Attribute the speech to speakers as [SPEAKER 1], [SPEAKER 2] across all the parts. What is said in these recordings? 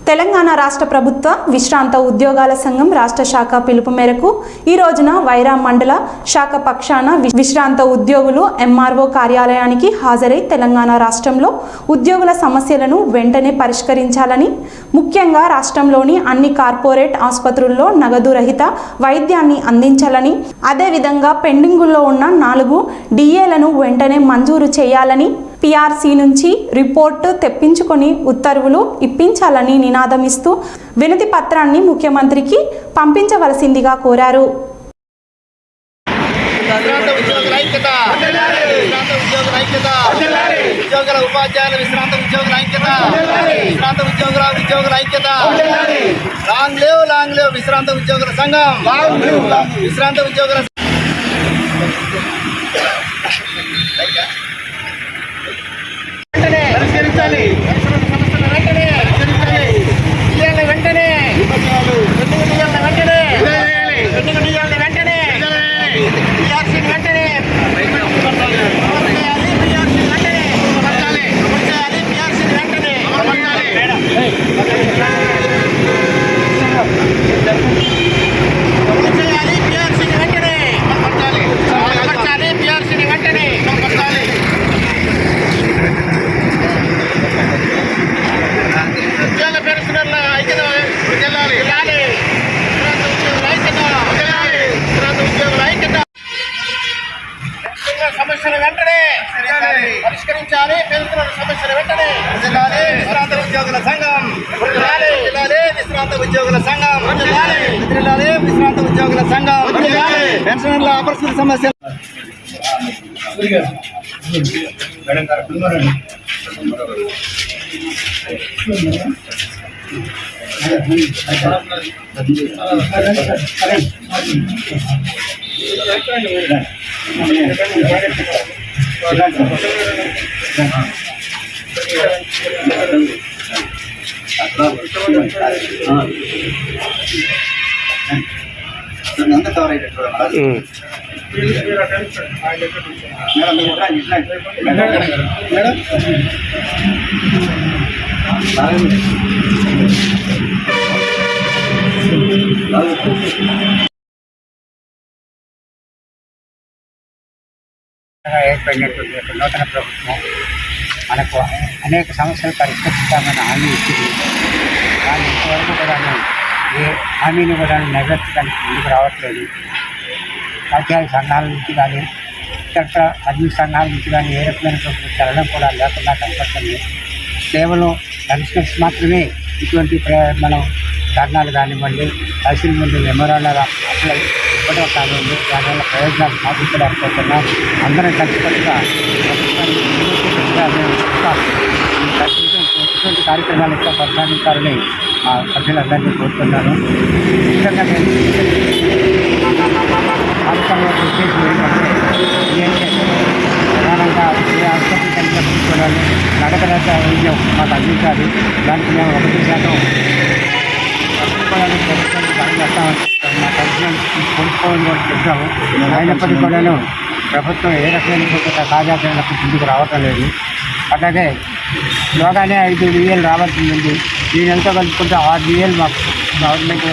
[SPEAKER 1] తెలంగాణ రాష్ట్ర ప్రభుత్వ విశ్రాంత ఉద్యోగాల సంఘం రాష్ట్ర శాఖ పిలుపు మేరకు ఈ రోజున వైరా మండల శాఖ పక్షాన విశ్రాంత ఉద్యోగులు ఎంఆర్ఓ కార్యాలయానికి హాజరై తెలంగాణ రాష్ట్రంలో ఉద్యోగుల సమస్యలను వెంటనే పరిష్కరించాలని, ముఖ్యంగా రాష్ట్రంలోని అన్ని కార్పొరేట్ ఆసుపత్రుల్లో నగదు రహిత వైద్యాన్ని అందించాలని, అదేవిధంగా పెండింగుల్లో ఉన్న 4 డిఏలను వెంటనే మంజూరు చేయాలని, పిఆర్సీ నుంచి రిపోర్టు తెప్పించుకొని ఉత్తర్వులు ఇప్పించాలని నినాదమిస్తూ వినతి పత్రాన్ని ముఖ్యమంత్రికి పంపించవలసిందిగా కోరారు.
[SPEAKER 2] విశ్రాంత ఉద్యోగుల సంఘం విశ్రాంత ఉద్యోగుల పరిష్కరించాలి. వెంటనే సమస్యలు వెంటనే పరిష్కరించాలి. పేదల సమస్యలు వెంటనే విశ్రాంత ఉద్యోగుల సంఘం విశ్రాంత ఉద్యోగుల సంఘం విశ్రాంత ఉద్యోగుల సంఘం పెన్షనర్ల అపరిస్థితి సమస్య ఎంత కవర్ అయ్యేటట్టు
[SPEAKER 3] ఏర్పడినటువంటి నూతన ప్రభుత్వం మనకు అనేక సమస్యలు పరిష్కరిస్తామని హామీ ఇచ్చింది. కానీ ఇంతవరకు కూడా ఏ హామీని కూడా నెరవేర్చడానికి ముందుకు రావట్లేదు. ఉపాధ్యాయ సంఘాల నుంచి కానీ ఇతర అన్ని సంఘాల నుంచి కానీ ఏ రకమైన చలనం కూడా లేకుండా కనపడుతుంది. కేవలం కన్స్ట్రక్షన్ మాత్రమే ఇటువంటి మనం ధర్నాలు కానివ్వండి, తహసీల్ ముందు మెమోరాండాలు అప్లై ఇవ్వడం కానివ్వండి, దానివల్ల ప్రయోజనాలు సాధించలేకపోతున్నా అందరం కలిసికట్టుగా ఇటువంటి కార్యక్రమాలు ఇంకా కొనసాగించాలని మా సభ్యులందరినీ కోరుతున్నాను. ముఖ్యంగా నేను కార్యక్రమంలో ఉద్దేశం ఏంటంటే ప్రధానంగా ఏ ఆసుపత్రి కలిసి తీసుకోవడాన్ని నగదరహిత వైద్యం మాకు అందించాలి. దానికి మేము 1% ప్రభుత్వానికి బాగా చేస్తామని మా కన్సల్టెంట్ కొనుక్కోవాలని కూడా చెప్పాము. అయినప్పటికీ కూడాను ప్రభుత్వం ఏ రకమైన కార్యాచరణకు ముందుకు రావటం లేదు. అలాగే లోగానే 5 డిఏలు రావాల్సింది. దీని ఎంతో కలుపుకుంటే 6 డిఏలు మాకు గవర్నమెంట్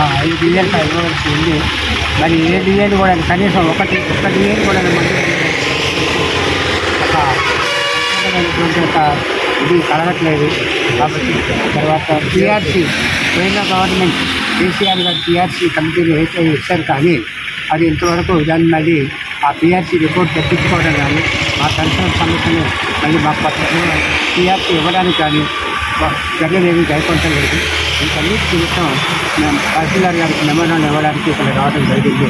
[SPEAKER 3] 5 డిఏలు ఇవ్వవలసి ఉంది. మరి ఏ డిఏలు కూడా కనీసం ఒక్క డిఏలు కూడా ఒక ఇది కలగట్లేదు. కాబట్టి తర్వాత పిఆర్సీ పోయిన గవర్నమెంట్ కేసీఆర్ గారు పిఆర్సీ కమిటీని ఇచ్చారు. కానీ అది ఇంతవరకు దాన్ని మళ్ళీ ఆ పిఆర్సీ రిపోర్ట్ తెప్పించుకోవడం కానీ, మా పెన్షన్ సమస్యను మళ్ళీ మాకు పద్ధతిలో పిఆర్సీ ఇవ్వడానికి కానీ చర్యలు ఏమీ కైకొనలేదు. వీటన్నిటి నిమిత్తం మేము తహసీల్దార్ గారికి మెమోరాండం ఇవ్వడానికి ఇక్కడ రావడం జరిగింది.